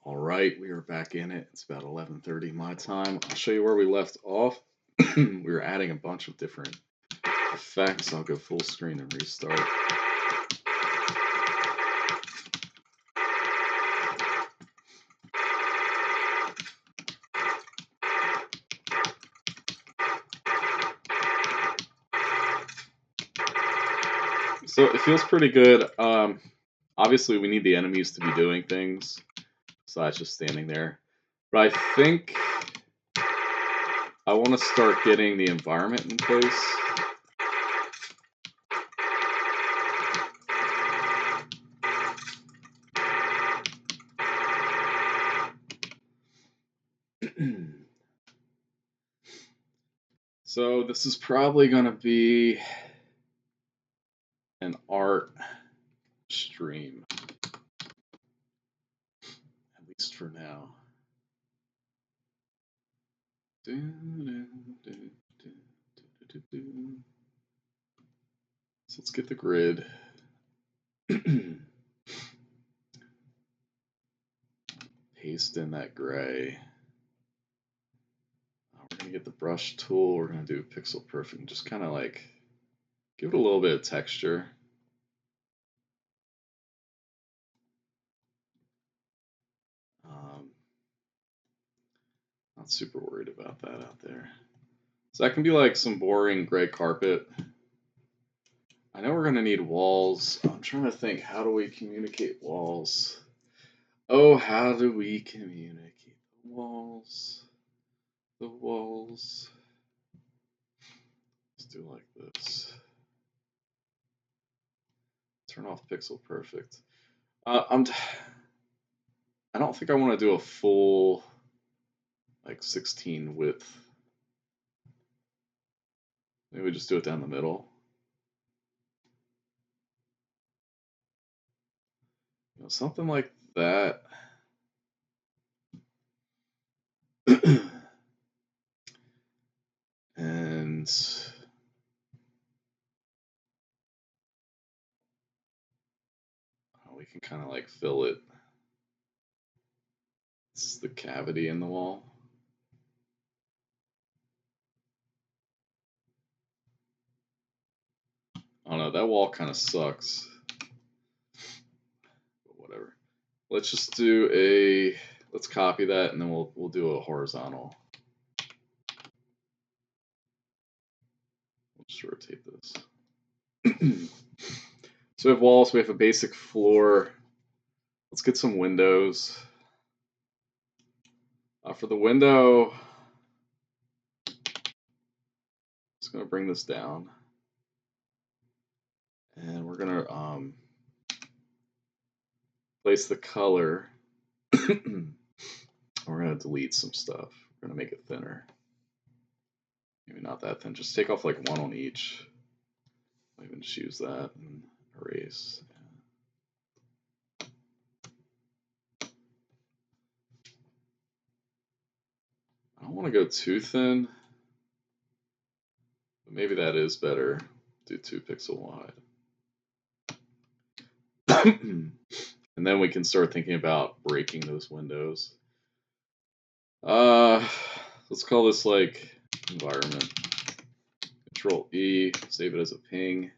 All right, we are back in it. It's about 11:30 my time. I'll show you where we left off. We were adding a bunch of different effects. I'll go full screen and restart. So it feels pretty good. Obviously, we need the enemies to be doing things, besides just standing there. But I think I want to start getting the environment in place. So this is probably going to be an art stream, at least for now. So let's get the grid. Paste in that gray. We're going to get the brush tool. We're going to do pixel perfect and just kind of like give it a little bit of texture. Not super worried about that out there. So that can be like some boring gray carpet. I know we're going to need walls. I'm trying to think, how do we communicate walls? Oh, how do we communicate the walls? The walls. Let's do like this. Turn off pixel perfect. I don't think I want to do a full like 16 width. Maybe we just do it down the middle. You know, something like that. And we can kind of like fill it. This is the cavity in the wall. I don't know, that wall kind of sucks. But whatever. Let's just do a, let's copy that and then we'll do a horizontal. We'll just rotate this. So we have walls, we have a basic floor. Let's get some windows. For the window, just going to bring this down. And we're going to place the color. We're going to delete some stuff. We're going to make it thinner. Maybe not that thin. Just take off like one on each. I'll even just use that and erase. I don't want to go too thin, but maybe that is better. Do 2 pixel wide. And then we can start thinking about breaking those windows. Let's call this like environment. Control E, save it as a ping.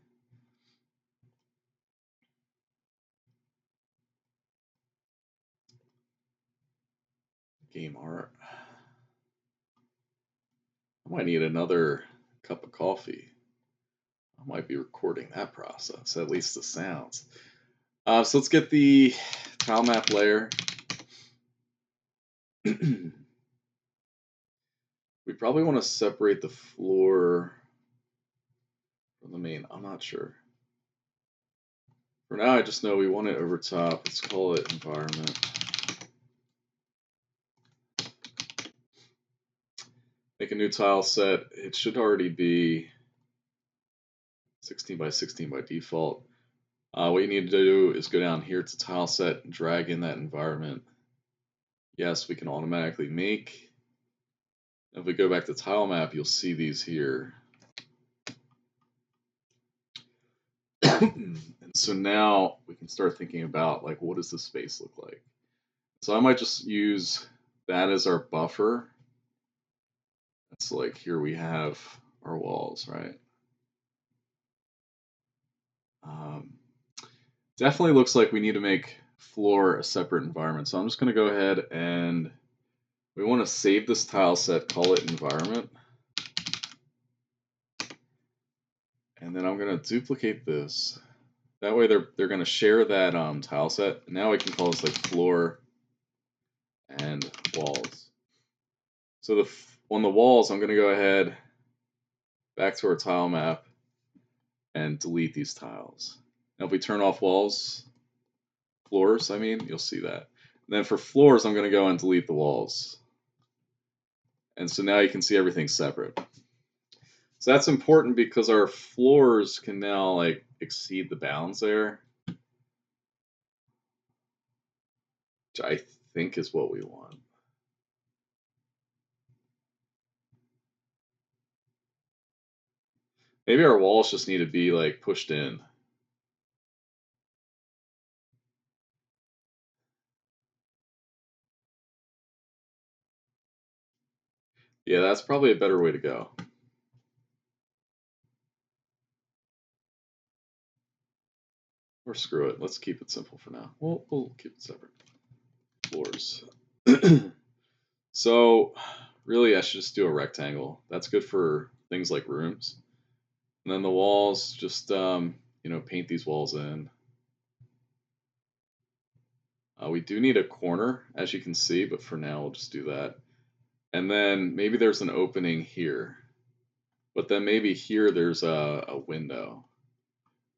Game art. I might need another cup of coffee. I might be recording that process, at least the sounds. So let's get the TileMap layer. We probably want to separate the floor from the main. I'm not sure. For now, I just know we want it over top. Let's call it environment. Make a new tile set. It should already be 16 by 16 by default. What you need to do is go down here to tile set and drag in that environment. Yes, we can automatically make. If we go back to TileMap, you'll see these here. And so now we can start thinking about like, what does the space look like? So I might just use that as our buffer. That's like here we have our walls, right? Definitely looks like we need to make floor a separate environment. So I'm just going to go ahead and we want to save this tile set, call it environment. And then I'm going to duplicate this. That way they're going to share that tile set. Now we can call this like floor and walls. So on the walls, I'm going to go ahead back to our tile map and delete these tiles. Now if we turn off floors, I mean, you'll see that. And then for floors, I'm going to go and delete the walls. And so now you can see everything separate. So that's important because our floors can now like exceed the bounds there, which I think is what we want. Maybe our walls just need to be like pushed in. Yeah, that's probably a better way to go. Or screw it. Let's keep it simple for now. We'll keep it separate. Floors. So really I should just do a rectangle. That's good for things like rooms. And then the walls, just paint these walls in. We do need a corner, as you can see, but for now we'll just do that. And then maybe there's an opening here. But then maybe here there's a window.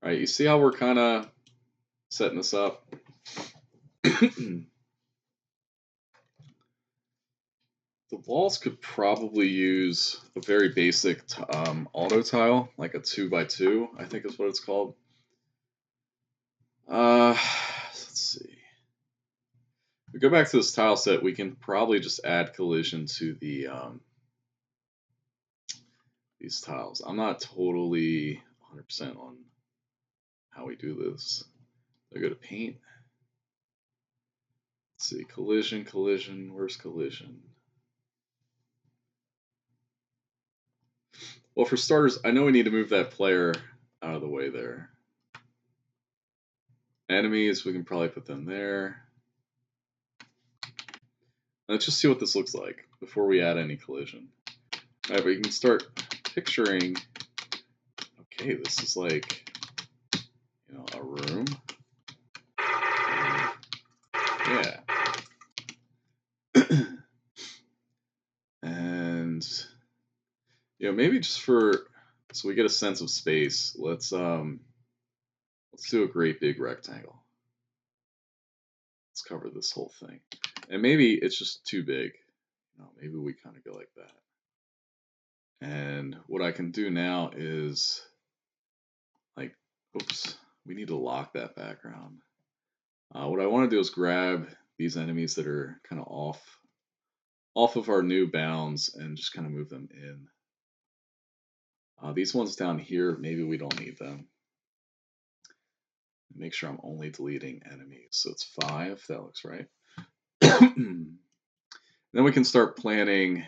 Right, you see how we're kind of setting this up? The walls could probably use a very basic auto tile, like a 2x2, I think is what it's called. Let's see. If we go back to this tile set, we can probably just add collision to the these tiles. I'm not totally 100% on how we do this. I go to paint. Let's see, collision, where's collision? Well, for starters, I know we need to move that player out of the way there. Enemies, we can probably put them there. Let's just see what this looks like before we add any collision. All right, but you can start picturing, okay, this is like, a room. Yeah. And, maybe just so we get a sense of space, let's do a great big rectangle. Let's cover this whole thing. And maybe it's just too big. Maybe we kind of go like that. And what I can do now is oops, we need to lock that background. What I want to do is grab these enemies that are kind of off of our new bounds and just kind of move them in. These ones down here, maybe we don't need them. Make sure I'm only deleting enemies. So it's 5, that looks right. Then we can start planning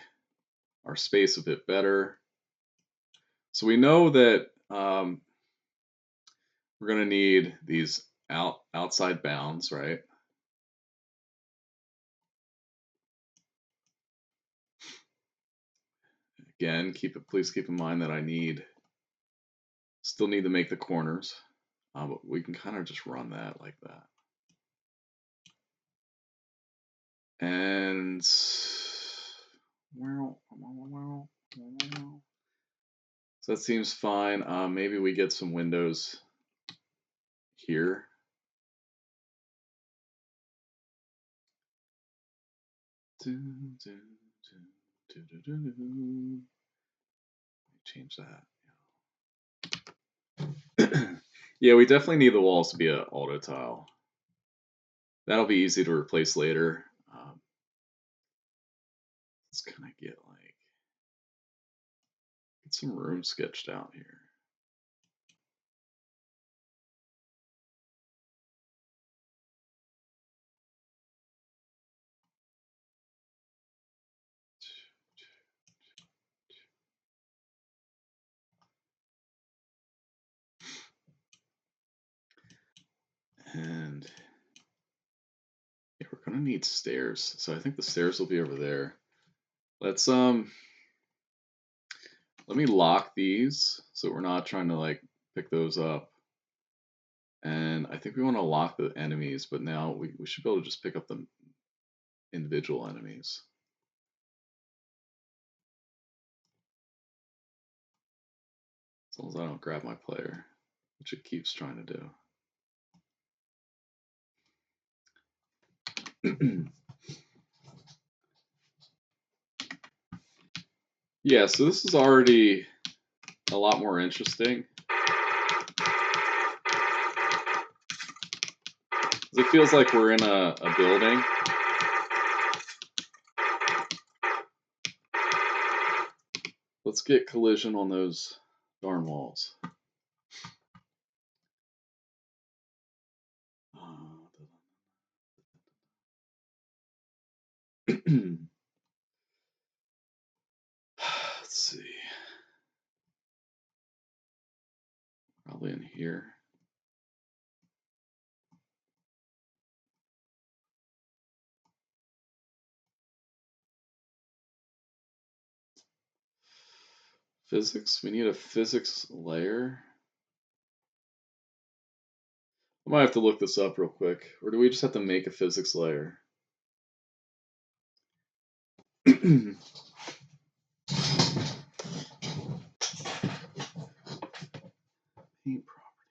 our space a bit better. So we know that we're going to need these outside bounds, right? Again, please keep in mind that I still need to make the corners, but we can kind of just run that like that. And so that seems fine. Maybe we get some windows here. Change that. Yeah, we definitely need the walls to be an auto tile. That'll be easy to replace later. Let's kind of get some room sketched out here. And yeah, we're gonna need stairs. So I think the stairs will be over there. Let's let me lock these so we're not trying to like pick those up. And I think we want to lock the enemies, but now we should be able to just pick up the individual enemies. As long as I don't grab my player, which it keeps trying to do. Yeah, so this is already a lot more interesting. It feels like we're in a building. Let's get collision on those darn walls. Let's see. Probably in here. Physics? We need a physics layer. I might have to look this up real quick. Or do we just have to make a physics layer? Paint property.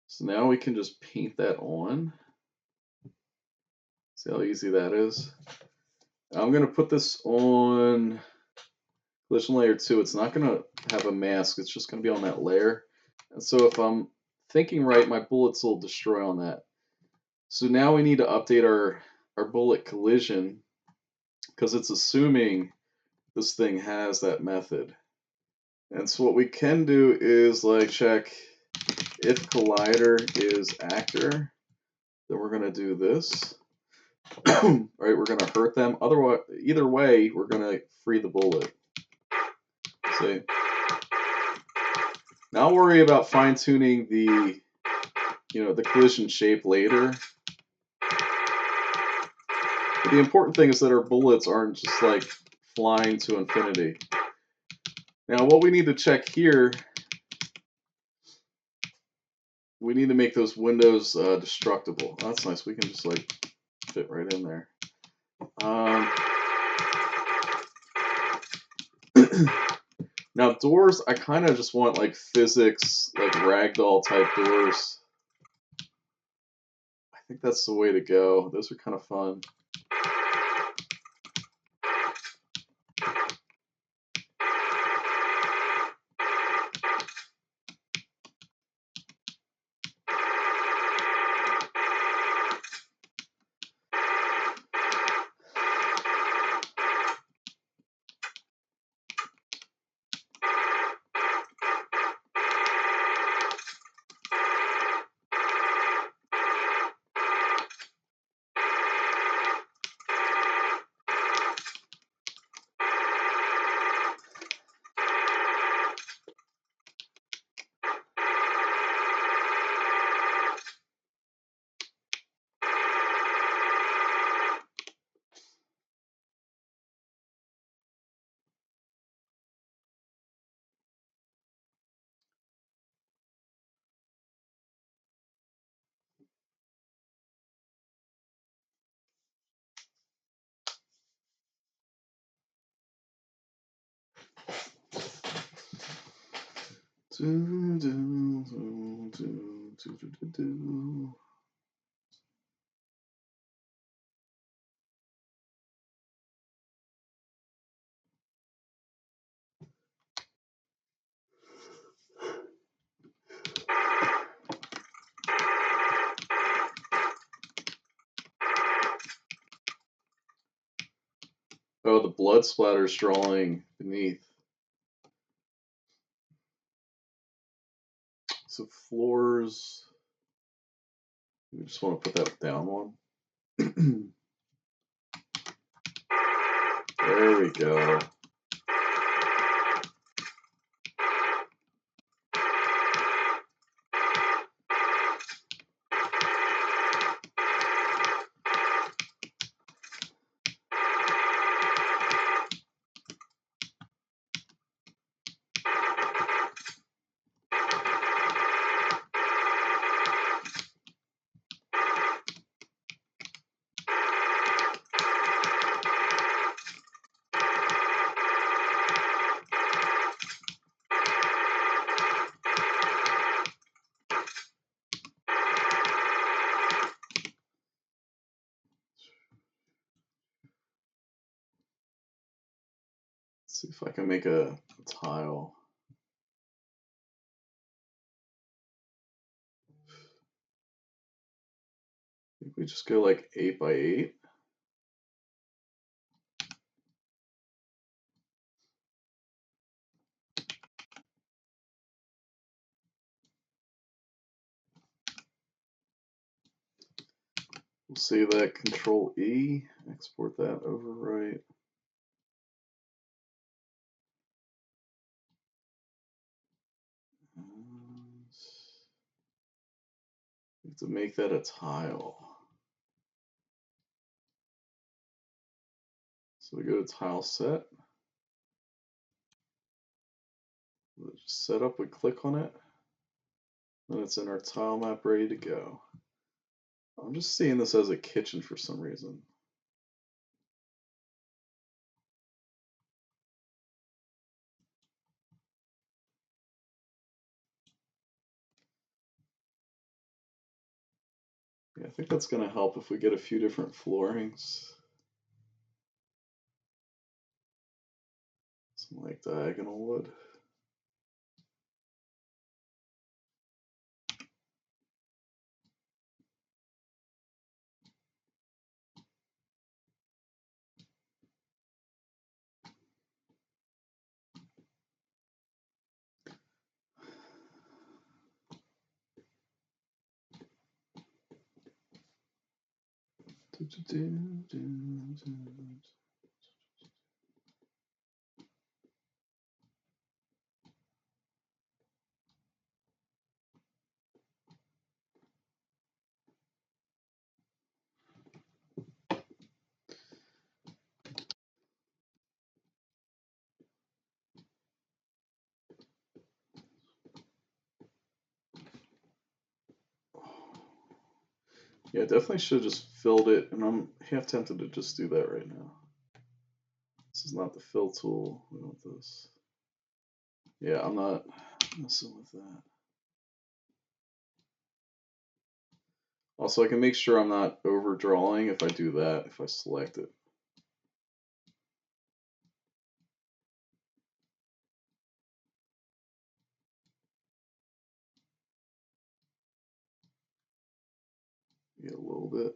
So now we can just paint that on. See how easy that is? I'm going to put this on collision layer 2. It's not going to have a mask. It's just going to be on that layer. And so if I'm thinking right, my bullets will destroy on that. So now we need to update our bullet collision because it's assuming this thing has that method. And so what we can do is like check if collider is actor, then we're going to do this. Right, we're going to hurt them. Otherwise, either way, we're going to free the bullet. See? Now I'll worry about fine-tuning the, the collision shape later. But the important thing is that our bullets aren't just like flying to infinity. Now what we need to check here, we need to make those windows destructible. Oh, that's nice. We can just like fit right in there. Now doors, I kind of just want like physics, like ragdoll type doors. I think that's the way to go. Those are kind of fun. Oh, the blood splatter is drawing beneath. So floors, we just want to put that down one. There we go. Let's see if I can make a tile. I think we just go like 8 by 8. We'll save that, Control E, export that, overwrite. We have to make that a tile. So we go to tile set. Just set up, we click on it. Then it's in our tile map ready to go. I'm just seeing this as a kitchen for some reason. Yeah, I think that's going to help if we get a few different floorings. Some like diagonal wood. Yeah, definitely should have just filled it, and I'm half tempted to just do that right now. This is not the fill tool. We want this. Yeah, I'm not messing with that. Also, I can make sure I'm not overdrawing if I do that, if I select it. Yeah, a little bit.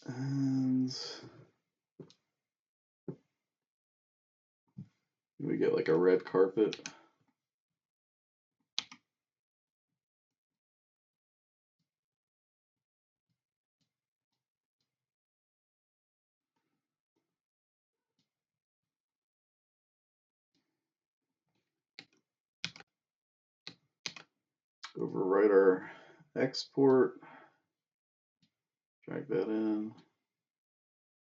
And we get like a red carpet. Overwrite our export. Drag that in.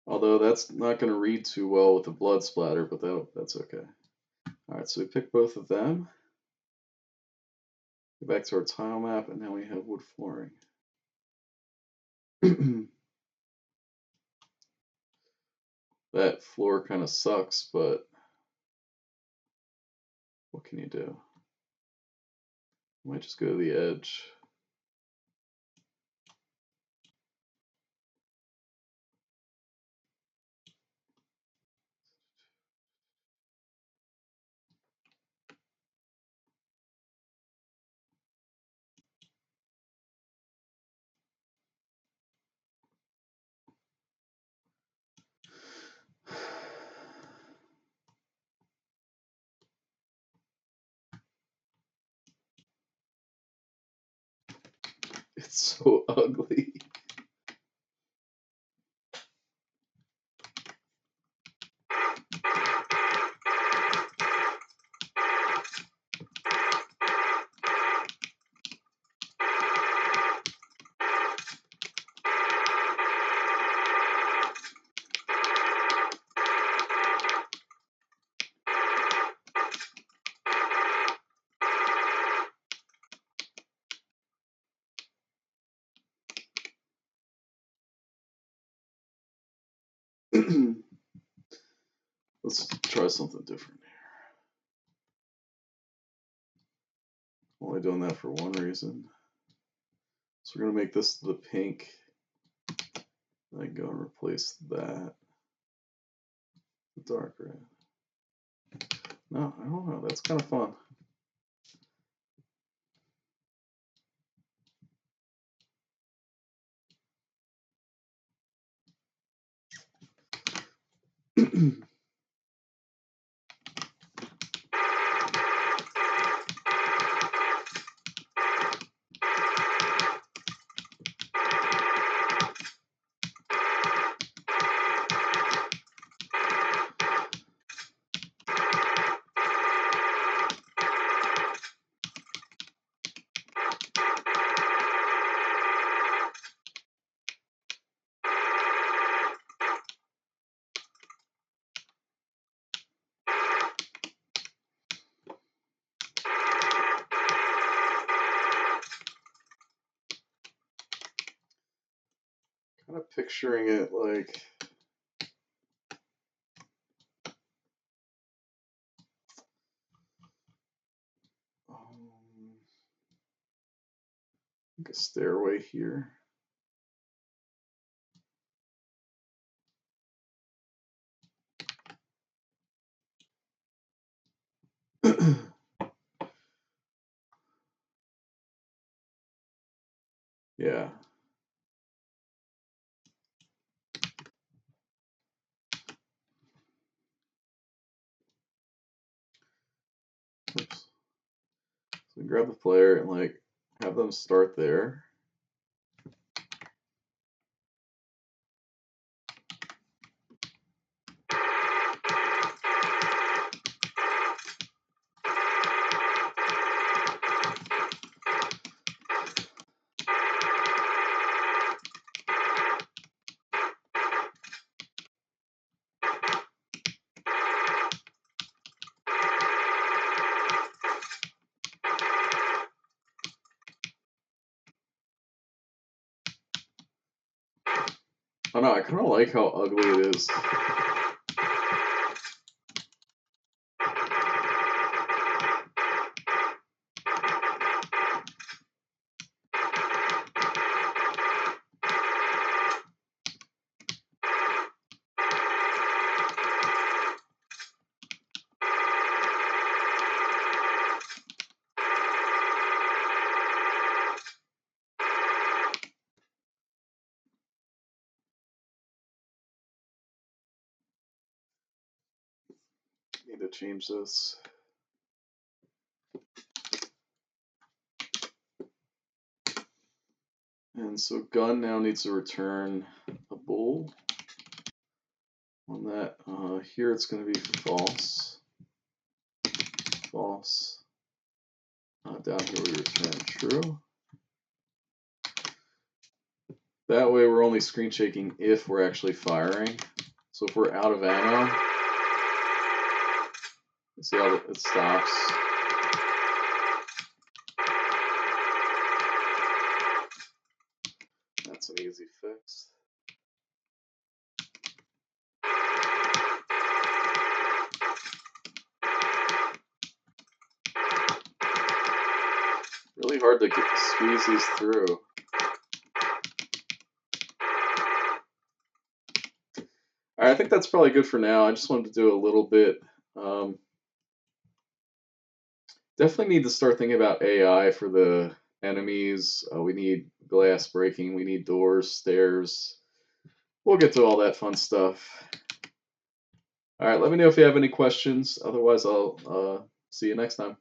Although that's not going to read too well with the blood splatter, but that's okay. All right, so we pick both of them. Go back to our tile map, and now we have wood flooring. That floor kind of sucks, but what can you do? I might just go to the edge. It's so ugly. Let's try something different here. Only doing that for one reason. So we're going to make this the pink. Then go and replace that. The dark red. No, I don't know. That's kind of fun. Kind of picturing it like a stairway here. Yeah. Oops. So we grab the player and like have them start there. Oh no, I kind of like how ugly it is. Need to change this. And so gun now needs to return a bool. On that, here it's going to be false. False. Down here we return true. That way we're only screen shaking if we're actually firing. So if we're out of ammo, see how it stops. That's an easy fix. Really hard to squeeze these through. All right, I think that's probably good for now. I just wanted to do a little bit. Definitely need to start thinking about AI for the enemies. We need glass breaking. We need doors, stairs. We'll get to all that fun stuff. All right, let me know if you have any questions. Otherwise, I'll see you next time.